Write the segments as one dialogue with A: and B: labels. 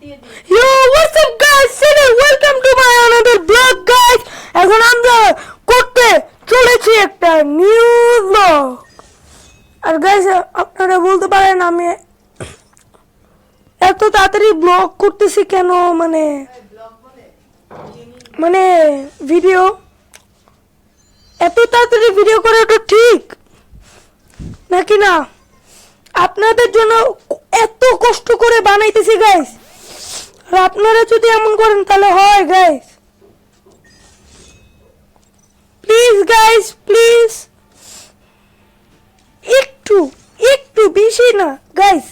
A: Yo, what's up guys? Welcome to my another vlog guys. এখন আমরা করতে চলেছি একটা নিউ vlog। আর গাইস আপনারা বলতে পারেন আমি এত তাড়াতাড়ি ব্লগ করতেছি কেন, মানে ভিডিও এত তাড়াতাড়ি ভিডিও করাটা ঠিক নাকি না? আপনাদের জন্য এত কষ্ট করে বানাইতেছি গাইস, আর আপনারা যদি এমন করেন তাহলে হয় গাইস। প্লিজ গাইস, প্লিজ একটু একটু বেশি না গাইস,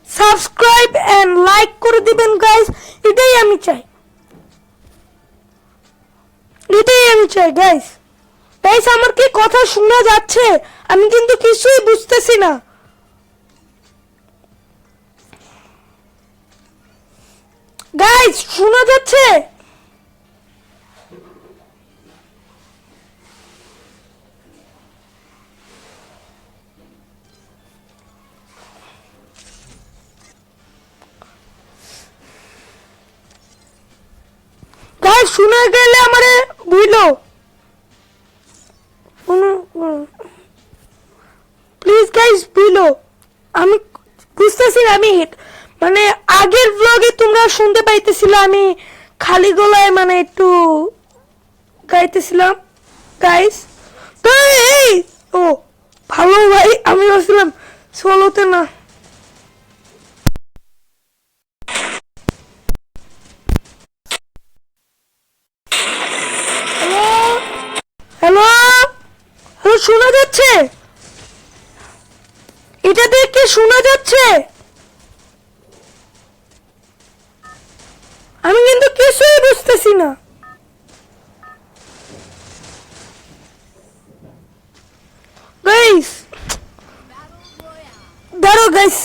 A: সাবস্ক্রাইব এন্ড লাইক করে দিবেন গাইস। এটাই আমি চাই, এটাই আমি চাই গাইস। গাইস আমার কি কথা শোনা যাচ্ছে? আমি কিন্তু কিছুই বুঝতেছি না গাইস, শোনা যাচ্ছে? গাইস শোনা গেলে আমারে বুঝলো, প্লিজ গাইস বুঝলো। আমি বুঝতেছি না, আমি মানে আগের ব্লগে তোমরা শুনতে পাইতেছিল আমি খালি গলায় মানে একটু গাইতেছিলাম গাইস। তো এই ও ভালো ভাই, আমি ভাবছিলাম সোলোতে না। হ্যালো হ্যালো, শোনা যাচ্ছে? এটা দেখে শোনা যাচ্ছে? আমি কিন্তু কিছুই বুঝতেছি না গাইস। দাঁড়ো গাইস,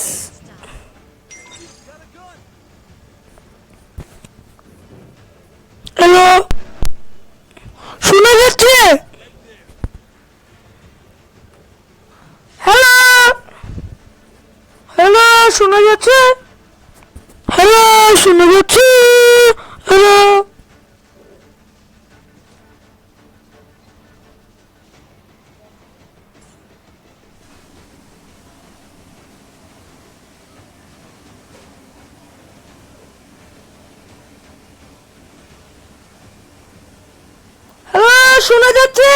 A: হ্যালো শোনা যাচ্ছে? হ্যালো হ্যালো শোনা যাচ্ছে? হ্যালো শোনা যাচ্ছে? হ্যালো হ্যালো শোনা যাচ্ছে?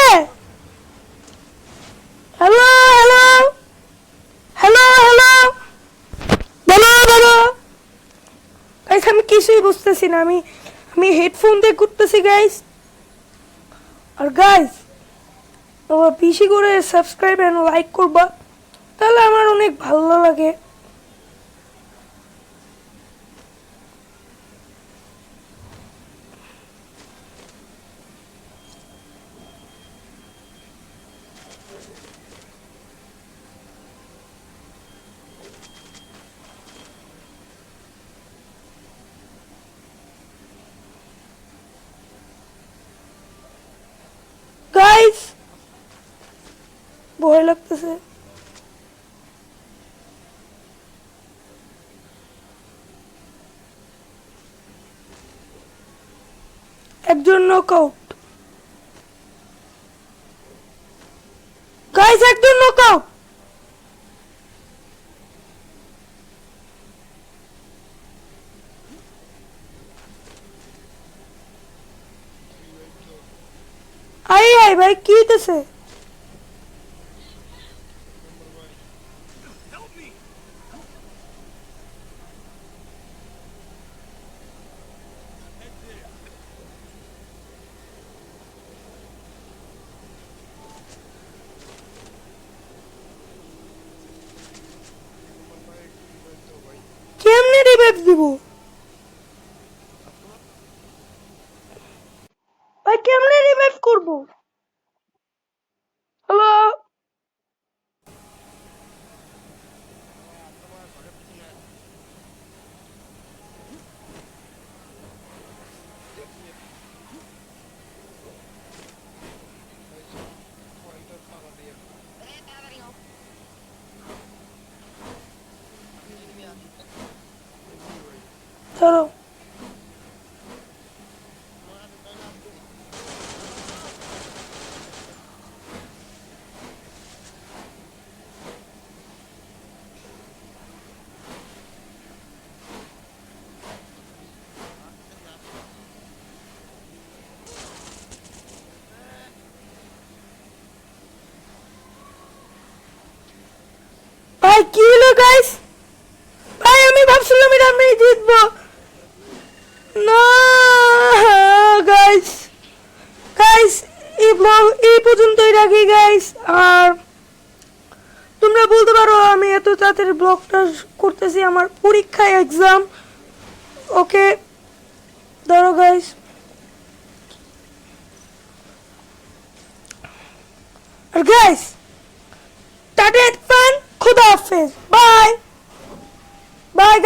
A: হ্যালো হ্যালো হ্যালো হ্যালো, বলো বলো গাইস। আমি কিছুই বুঝতেছি না, আমি আমি হেডফোন দিয়ে করতেছি গাইস। আর গাইস তোমরা বেশি করে সাবস্ক্রাইব এন্ড লাইক করবা, তাহলে আমার অনেক ভালো লাগে। গাইস ভয় লাগতেছে। একজন নকআউট গাইস, একজন নকআউট। আই আই ভাই কি হইতেছে? কেমনে রিভাইভ দিব ভাই? কেমনে রিভাইভ করবো? হ্যালো ধরো। ভাই কি হলো গাইস? ভাই আমি ভাবছিলাম এটা আমি জিতবো। না গাইস, গাইস এই ব্লগ এই পর্যন্তই রাখি গাইস। আর তোমরা বলতে পারো আমি এত তাড়াতাড়ি ব্লগটা করতেছি, আমার পরীক্ষা এক্সাম। ওকে ধরো গাইস। আর গাইস টাটা ফান, খুদা হাফেজ, বাই বাই।